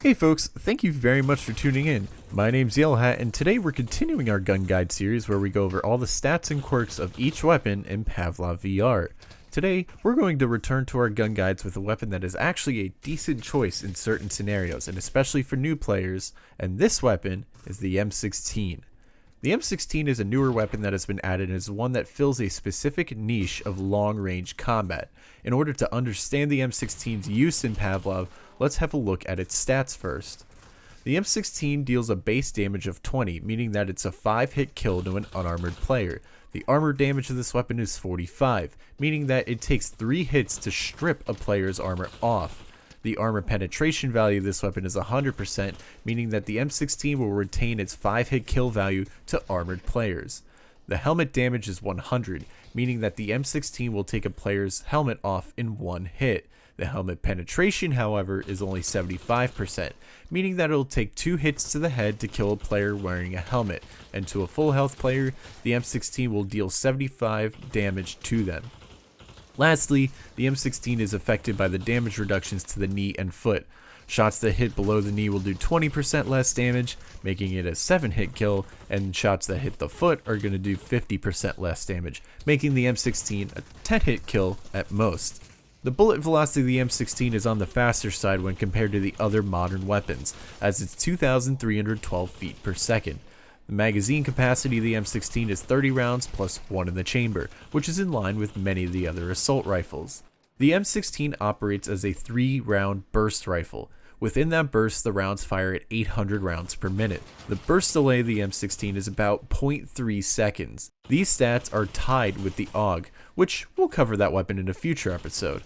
Hey folks, thank you very much for tuning in. My name's YellowHat, and today we're continuing our gun guide series where we go over all the stats and quirks of each weapon in Pavlov VR. Today, we're going to return to our gun guides with a weapon that is actually a decent choice in certain scenarios, and especially for new players, and this weapon is the M16. The M16 is a newer weapon that has been added and is one that fills a specific niche of long-range combat. In order to understand the M16's use in Pavlov, let's have a look at its stats first. The M16 deals a base damage of 20, meaning that it's a 5-hit kill to an unarmored player. The armor damage of this weapon is 45, meaning that it takes 3 hits to strip a player's armor off. The armor penetration value of this weapon is 100%, meaning that the M16 will retain its 5-hit kill value to armored players. The helmet damage is 100, meaning that the M16 will take a player's helmet off in 1 hit. The helmet penetration, however, is only 75%, meaning that it'll take 2 hits to the head to kill a player wearing a helmet, and to a full health player, the M16 will deal 75 damage to them. Lastly, the M16 is affected by the damage reductions to the knee and foot. Shots that hit below the knee will do 20% less damage, making it a 7-hit kill, and shots that hit the foot are going to do 50% less damage, making the M16 a 10-hit kill at most. The bullet velocity of the M16 is on the faster side when compared to the other modern weapons, as it's 2,312 feet per second. The magazine capacity of the M16 is 30 rounds plus 1 in the chamber, which is in line with many of the other assault rifles. The M16 operates as a 3-round burst rifle. Within that burst, the rounds fire at 800 rounds per minute. The burst delay of the M16 is about 0.3 seconds. These stats are tied with the AUG, which we'll cover that weapon in a future episode.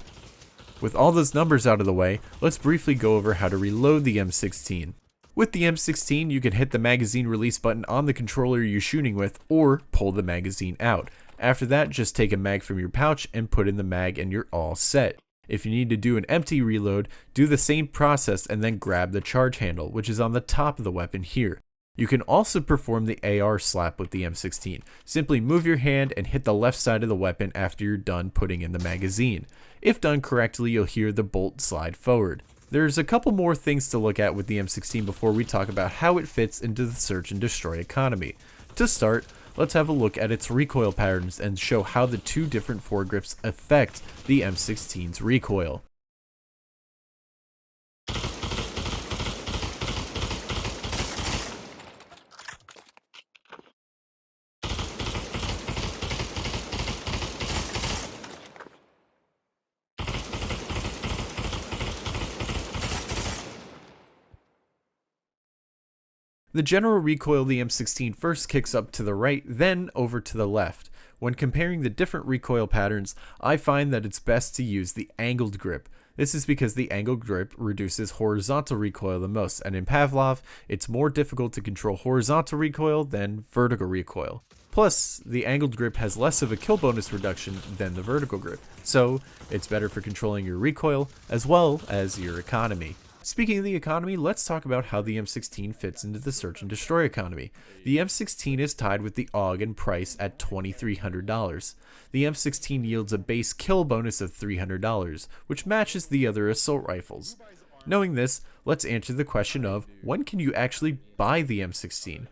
With all those numbers out of the way, let's briefly go over how to reload the M16. With the M16, you can hit the magazine release button on the controller you're shooting with, or pull the magazine out. After that, just take a mag from your pouch and put in the mag and you're all set. If you need to do an empty reload, do the same process and then grab the charge handle, which is on the top of the weapon here. You can also perform the AR slap with the M16. Simply move your hand and hit the left side of the weapon after you're done putting in the magazine. If done correctly, you'll hear the bolt slide forward. There's a couple more things to look at with the M16 before we talk about how it fits into the search and destroy economy. To start, let's have a look at its recoil patterns and show how the 2 different foregrips affect the M16's recoil. The general recoil of the M16 first kicks up to the right, then over to the left. When comparing the different recoil patterns, I find that it's best to use the angled grip. This is because the angled grip reduces horizontal recoil the most, and in Pavlov, it's more difficult to control horizontal recoil than vertical recoil. Plus, the angled grip has less of a kill bonus reduction than the vertical grip, so it's better for controlling your recoil as well as your economy. Speaking of the economy, let's talk about how the M16 fits into the search and destroy economy. The M16 is tied with the AUG in price at $2,300. The M16 yields a base kill bonus of $300, which matches the other assault rifles. Knowing this, let's answer the question of when can you actually buy the M16?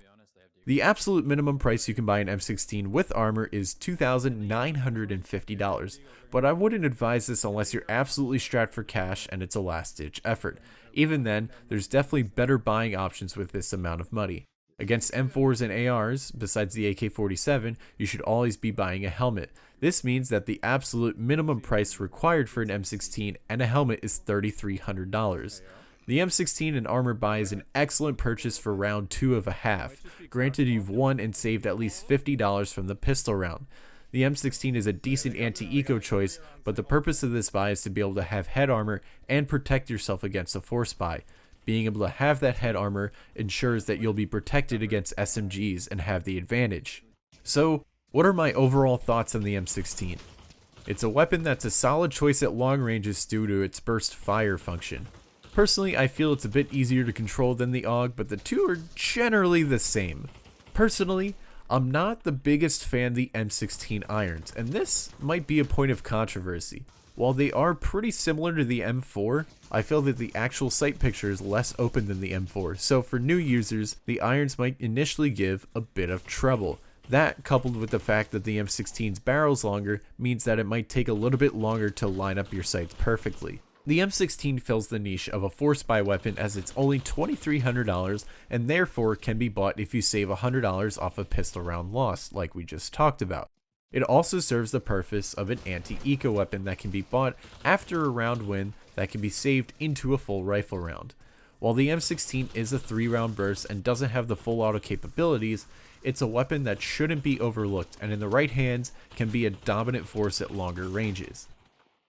The absolute minimum price you can buy an M16 with armor is $2,950, but I wouldn't advise this unless you're absolutely strapped for cash and it's a last-ditch effort. Even then, there's definitely better buying options with this amount of money. Against M4s and ARs, besides the AK-47, you should always be buying a helmet. This means that the absolute minimum price required for an M16 and a helmet is $3,300. The M16 and armor buy is an excellent purchase for round 2 of a half. Granted, you've won and saved at least $50 from the pistol round. The M16 is a decent anti-eco choice, but the purpose of this buy is to be able to have head armor and protect yourself against a force buy. Being able to have that head armor ensures that you'll be protected against SMGs and have the advantage. So, what are my overall thoughts on the M16? It's a weapon that's a solid choice at long ranges due to its burst fire function. Personally, I feel it's a bit easier to control than the AUG, but the two are generally the same. Personally, I'm not the biggest fan of the M16 irons, and this might be a point of controversy. While they are pretty similar to the M4, I feel that the actual sight picture is less open than the M4, so for new users, the irons might initially give a bit of trouble. That, coupled with the fact that the M16's barrel is longer, means that it might take a little bit longer to line up your sights perfectly. The M16 fills the niche of a force buy weapon as it's only $2,300 and therefore can be bought if you save $100 off a pistol round loss, like we just talked about. It also serves the purpose of an anti-eco weapon that can be bought after a round win that can be saved into a full rifle round. While the M16 is a 3-round burst and doesn't have the full auto capabilities, it's a weapon that shouldn't be overlooked and in the right hands can be a dominant force at longer ranges.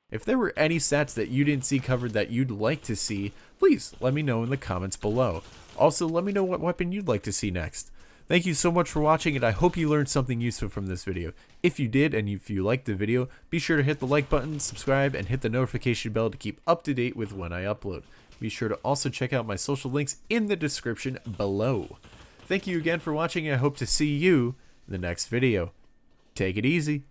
If there were any stats that you didn't see covered that you'd like to see, please let me know in the comments below. Also, let me know what weapon you'd like to see next. Thank you so much for watching, and I hope you learned something useful from this video. If you did, and if you liked the video, be sure to hit the like button, subscribe, and hit the notification bell to keep up to date with when I upload. Be sure to also check out my social links in the description below. Thank you again for watching, and I hope to see you in the next video. Take it easy.